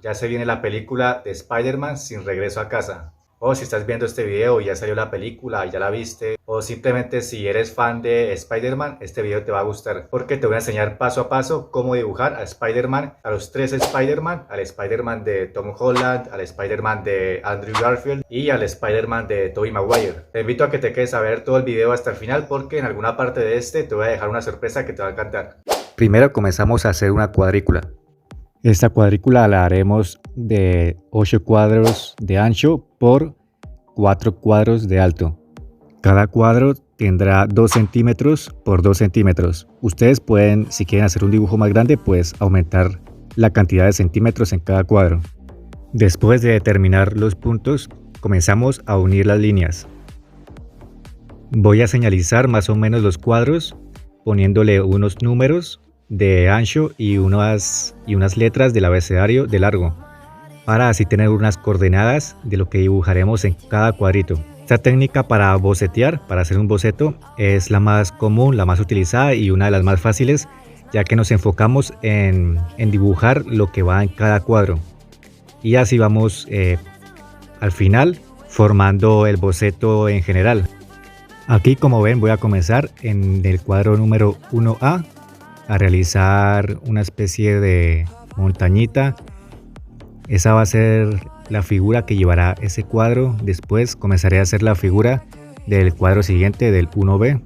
Ya se viene la película de Spider-Man sin regreso a casa. O si estás viendo este video y ya salió la película, ya la viste, o simplemente si eres fan de Spider-Man, este video te va a gustar porque te voy a enseñar paso a paso cómo dibujar a Spider-Man, a los tres Spider-Man, al Spider-Man de Tom Holland, al Spider-Man de Andrew Garfield y al Spider-Man de Tobey Maguire. Te invito a que te quedes a ver todo el video hasta el final porque en alguna parte de este te voy a dejar una sorpresa que te va a encantar. Primero comenzamos a hacer una cuadrícula. Esta cuadrícula la haremos de 8 cuadros de ancho por 4 cuadros de alto. Cada cuadro tendrá 2 centímetros por 2 centímetros. Ustedes pueden, si quieren hacer un dibujo más grande, pues aumentar la cantidad de centímetros en cada cuadro. Después de determinar los puntos, comenzamos a unir las líneas. Voy a señalizar más o menos los cuadros poniéndole unos números de ancho y unas letras del abecedario de largo, para así tener unas coordenadas de lo que dibujaremos en cada cuadrito. Esta técnica para bocetear, para hacer un boceto, es la más común, la más utilizada y una de las más fáciles, ya que nos enfocamos en dibujar lo que va en cada cuadro. Y así vamos al final formando el boceto en general. Aquí, como ven, voy a comenzar en el cuadro número 1A a realizar una especie de montañita. Esa va a ser la figura que llevará ese cuadro. Después comenzaré a hacer la figura del cuadro siguiente, del 1B.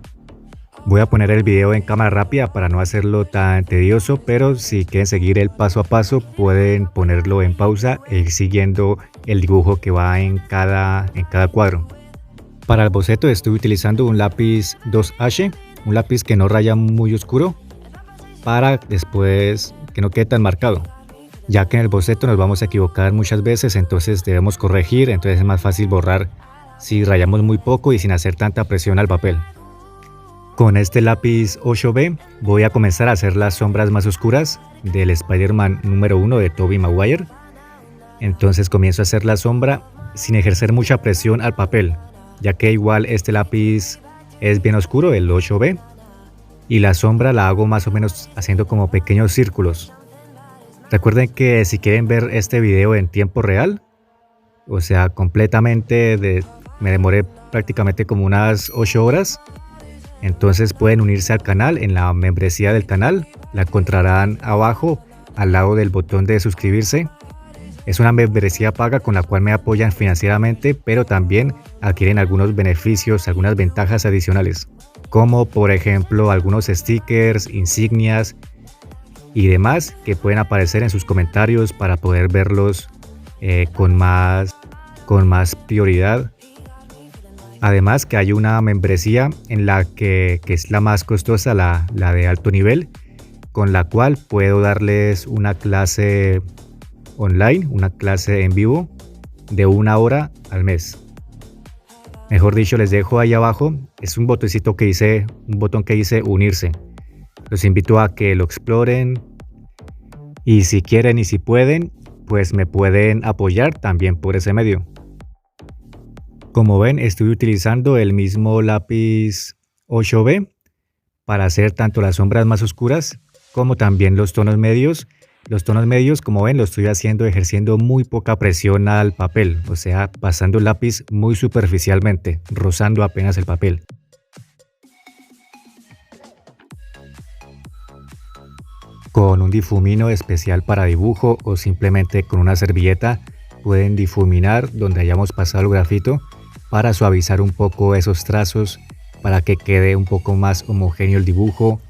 Voy a poner el video en cámara rápida para no hacerlo tan tedioso, pero si quieren seguir el paso a paso pueden ponerlo en pausa e ir siguiendo el dibujo que va en cada cuadro. Para el boceto estoy utilizando un lápiz 2H, un lápiz que no raya muy oscuro, para después que no quede tan marcado, ya que en el boceto nos vamos a equivocar muchas veces, entonces debemos corregir, entonces es más fácil borrar si rayamos muy poco y sin hacer tanta presión al papel. Con este lápiz 8B voy a comenzar a hacer las sombras más oscuras del Spider-Man número 1 de Tobey Maguire. Entonces comienzo a hacer la sombra sin ejercer mucha presión al papel, ya que igual este lápiz es bien oscuro, el 8B. Y la sombra la hago más o menos haciendo como pequeños círculos. Recuerden que si quieren ver este video en tiempo real, o sea, completamente, me demoré prácticamente como unas 8 horas, entonces pueden unirse al canal en la membresía del canal, la encontrarán abajo al lado del botón de suscribirse. Es una membresía paga con la cual me apoyan financieramente, pero también adquieren algunos beneficios, algunas ventajas adicionales, como por ejemplo algunos stickers, insignias y demás que pueden aparecer en sus comentarios para poder verlos con más prioridad. Además que hay una membresía en la que es la más costosa, la de alto nivel, con la cual puedo darles una clase online, una clase en vivo de 1 hora al mes. Mejor dicho, les dejo ahí abajo, es un botoncito que dice, un botón que dice unirse. Los invito a que lo exploren y si quieren y si pueden, pues me pueden apoyar también por ese medio. Como ven, estoy utilizando el mismo lápiz 8B para hacer tanto las sombras más oscuras como también los tonos medios. Los tonos medios, como ven, lo estoy haciendo ejerciendo muy poca presión al papel, o sea, pasando el lápiz muy superficialmente, rozando apenas el papel. Con un difumino especial para dibujo o simplemente con una servilleta pueden difuminar donde hayamos pasado el grafito para suavizar un poco esos trazos, para que quede un poco más homogéneo el dibujo,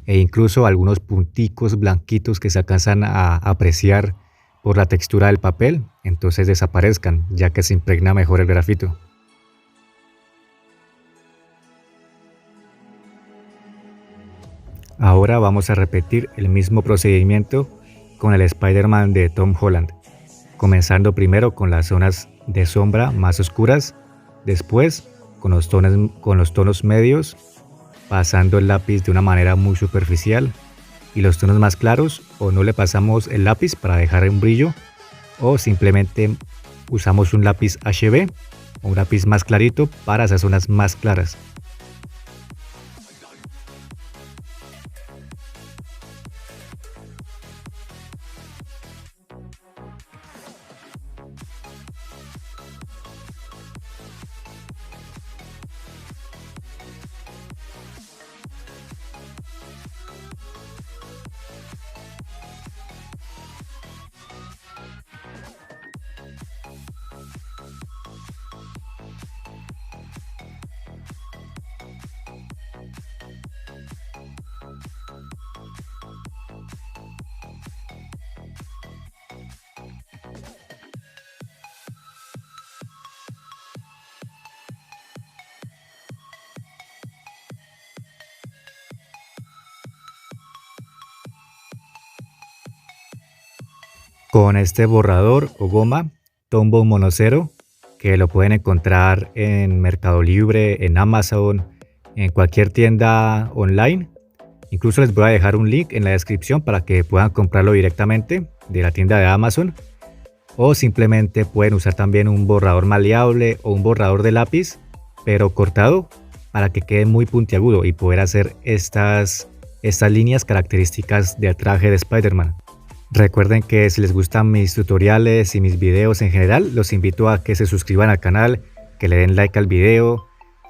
e incluso algunos punticos blanquitos que se alcanzan a apreciar por la textura del papel, entonces desaparezcan, ya que se impregna mejor el grafito. Ahora vamos a repetir el mismo procedimiento con el Spider-Man de Tom Holland, comenzando primero con las zonas de sombra más oscuras, después con los tonos medios, pasando el lápiz de una manera muy superficial, y los tonos más claros o no le pasamos el lápiz para dejar un brillo, o simplemente usamos un lápiz HB o un lápiz más clarito para esas zonas más claras. con este borrador o goma Tombow Monocero, que lo pueden encontrar en Mercado Libre, en Amazon, en cualquier tienda online. Incluso les voy a dejar un link en la descripción para que puedan comprarlo directamente de la tienda de Amazon. O simplemente pueden usar también un borrador maleable o un borrador de lápiz, pero cortado, para que quede muy puntiagudo y poder hacer estas líneas características del traje de Spider-Man. Recuerden que si les gustan mis tutoriales y mis videos en general, los invito a que se suscriban al canal, que le den like al video,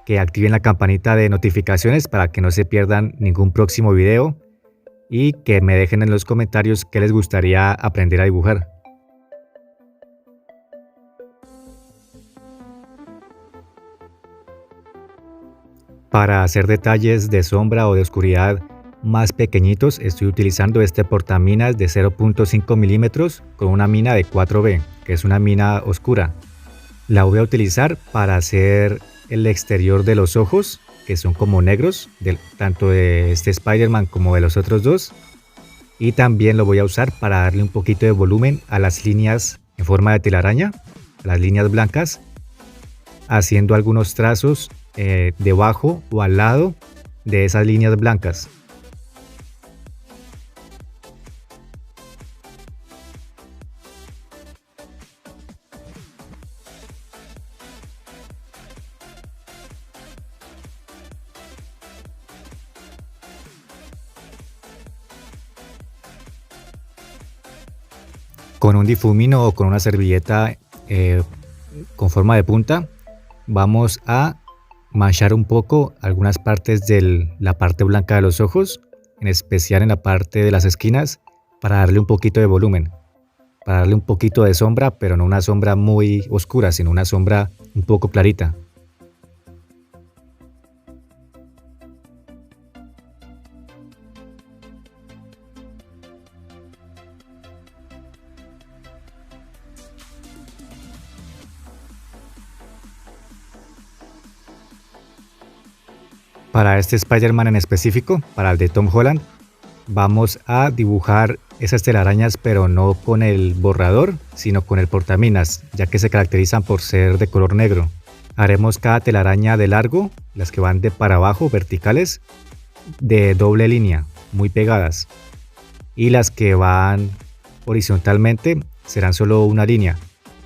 que activen la campanita de notificaciones para que no se pierdan ningún próximo video y que me dejen en los comentarios qué les gustaría aprender a dibujar. Para hacer detalles de sombra o de oscuridad más pequeñitos, estoy utilizando este portaminas de 0.5 milímetros con una mina de 4B, que es una mina oscura. La voy a utilizar para hacer el exterior de los ojos, que son como negros, tanto de este Spider-Man como de los otros dos. Y también lo voy a usar para darle un poquito de volumen a las líneas en forma de telaraña, las líneas blancas, haciendo algunos trazos debajo o al lado de esas líneas blancas. Con un difumino o con una servilleta con forma de punta vamos a manchar un poco algunas partes de la parte blanca de los ojos, en especial en la parte de las esquinas, para darle un poquito de volumen, para darle un poquito de sombra, pero no una sombra muy oscura, sino una sombra un poco clarita. Para este Spider-Man en específico, para el de Tom Holland, vamos a dibujar esas telarañas, pero no con el borrador, sino con el portaminas, ya que se caracterizan por ser de color negro. Haremos cada telaraña de largo, las que van de para abajo, verticales, de doble línea, muy pegadas. Y las que van horizontalmente serán solo una línea.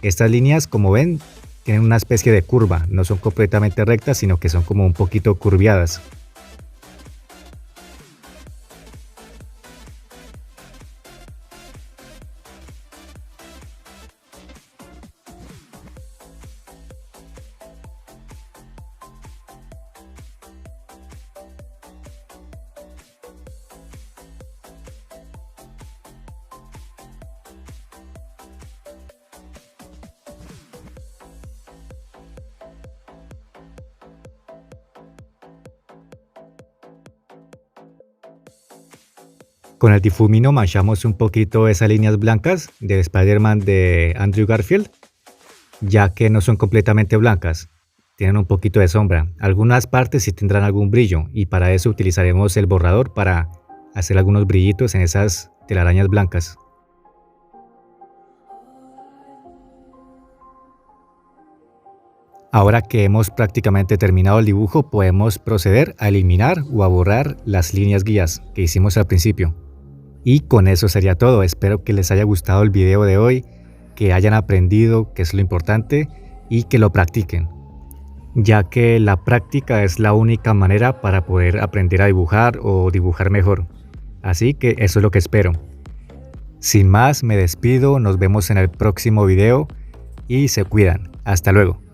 Estas líneas, como ven, tienen una especie de curva, no son completamente rectas, sino que son como un poquito curviadas. Con el difumino manchamos un poquito esas líneas blancas de Spider-Man de Andrew Garfield, ya que no son completamente blancas, tienen un poquito de sombra. Algunas partes sí tendrán algún brillo y para eso utilizaremos el borrador para hacer algunos brillitos en esas telarañas blancas. Ahora que hemos prácticamente terminado el dibujo, podemos proceder a eliminar o a borrar las líneas guías que hicimos al principio. Y con eso sería todo. Espero que les haya gustado el video de hoy, que hayan aprendido, que es lo importante, y que lo practiquen, ya que la práctica es la única manera para poder aprender a dibujar o dibujar mejor. Así que eso es lo que espero. Sin más, me despido, nos vemos en el próximo video y se cuidan. Hasta luego.